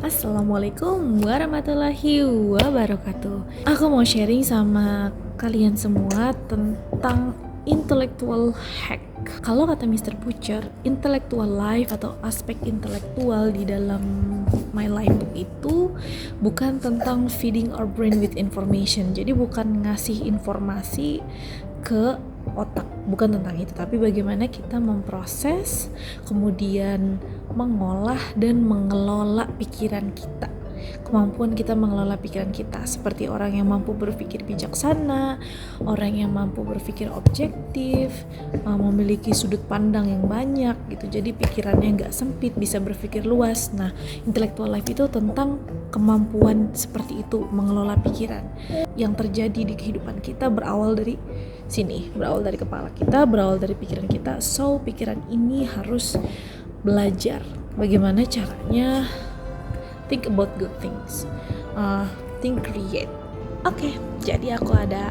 Assalamualaikum warahmatullahi wabarakatuh. Aku mau sharing sama kalian semua tentang intellectual hack. Kalau kata Mr. Butcher, intellectual life atau aspek intelektual di dalam My Life Book itu bukan tentang feeding our brain with information. Jadi bukan ngasih informasi ke otak, bukan tentang itu, tapi bagaimana kita memproses, kemudian mengolah dan mengelola pikiran kita. Kemampuan kita mengelola pikiran kita seperti orang yang mampu berpikir bijaksana, orang yang mampu berpikir objektif, memiliki sudut pandang yang banyak gitu. Jadi pikirannya nggak sempit, bisa berpikir luas. Nah, intellectual life itu tentang kemampuan seperti itu, mengelola pikiran. Yang terjadi di kehidupan kita berawal dari sini, berawal dari kepala kita, berawal dari pikiran kita. So, pikiran ini harus belajar bagaimana caranya think about good things, think create. Oke, jadi aku ada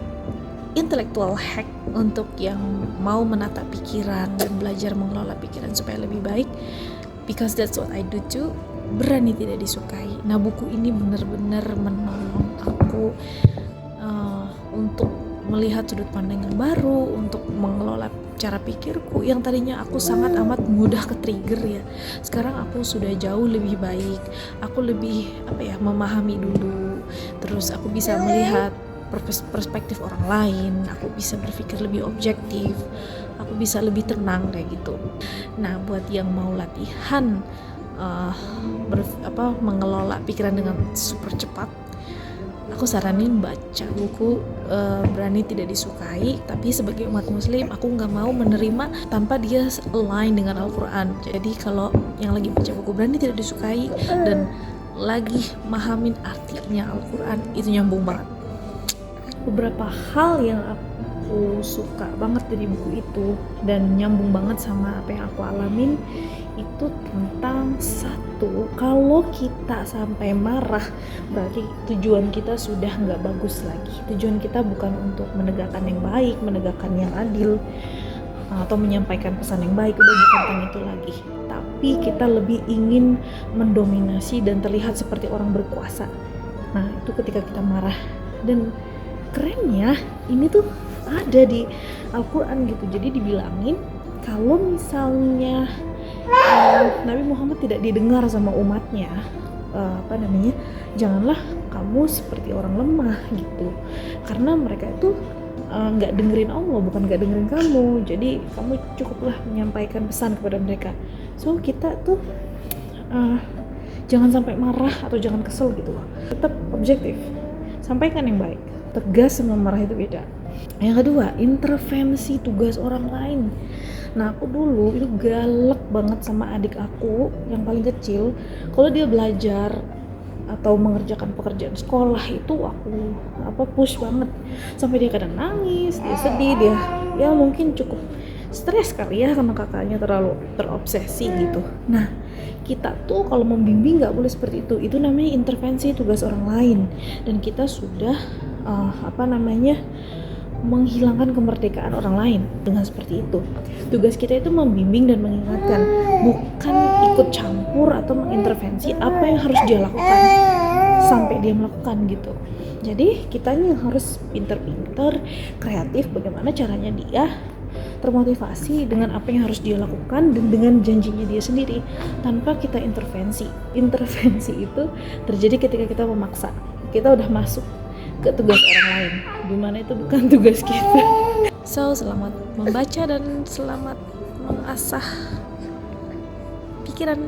intellectual hack untuk yang mau menata pikiran dan belajar mengelola pikiran supaya lebih baik, because that's what I do too. Berani tidak disukai. Nah, buku ini benar-benar menolong aku untuk melihat sudut pandang yang baru, untuk mengelola cara pikirku yang tadinya aku sangat amat mudah ke trigger ya. Sekarang aku sudah jauh lebih baik. Aku lebih memahami dulu. Terus aku bisa melihat perspektif orang lain. Aku bisa berpikir lebih objektif. Aku bisa lebih tenang kayak gitu. Nah, buat yang mau latihan mengelola pikiran dengan super cepat, aku saranin baca buku Berani Tidak Disukai. Tapi sebagai umat muslim, aku gak mau menerima tanpa dia align dengan Al-Quran. Jadi kalau yang lagi baca buku Berani Tidak Disukai dan lagi mahamin artinya Al-Quran, itu nyambung banget. Beberapa hal yang aku suka banget dari buku itu dan nyambung banget sama apa yang aku alamin itu tentang satu, kalau kita sampai marah berarti tujuan kita sudah nggak bagus lagi. Tujuan kita bukan untuk menegakkan yang baik, menegakkan yang adil, atau menyampaikan pesan yang baik, udah bukan tentang itu lagi. Tapi kita lebih ingin mendominasi dan terlihat seperti orang berkuasa. Nah, itu ketika kita marah. Dan kerennya ini tuh ada di Al-Quran gitu. Jadi dibilangin kalau misalnya Nabi Muhammad tidak didengar sama umatnya, janganlah kamu seperti orang lemah gitu, karena mereka itu nggak dengerin Allah, bukan nggak dengerin kamu. Jadi kamu cukuplah menyampaikan pesan kepada mereka. So kita tuh jangan sampai marah atau jangan kesel gitu loh, tetap objektif, sampaikan yang baik. Tegas sama marah itu beda. Yang kedua, intervensi tugas orang lain. Nah, aku dulu itu galak banget sama adik aku yang paling kecil. Kalau dia belajar atau mengerjakan pekerjaan sekolah itu aku push banget. Sampai dia kadang nangis, dia sedih, dia ya mungkin cukup stres kali ya karena kakaknya terlalu terobsesi gitu. Nah, kita tuh kalau membimbing nggak boleh seperti itu. Itu namanya intervensi tugas orang lain. Dan kita sudah menghilangkan kemerdekaan orang lain dengan seperti itu. Tugas kita itu membimbing dan mengingatkan, bukan ikut campur atau mengintervensi apa yang harus dia lakukan sampai dia melakukan gitu. Jadi kitanya yang harus pinter-pinter, kreatif bagaimana caranya dia termotivasi dengan apa yang harus dia lakukan dan dengan janjinya dia sendiri tanpa kita intervensi. Intervensi itu terjadi ketika kita memaksa. Kita udah masuk ke tugas orang lain, dimana itu bukan tugas kita. So, selamat membaca dan selamat mengasah pikiran.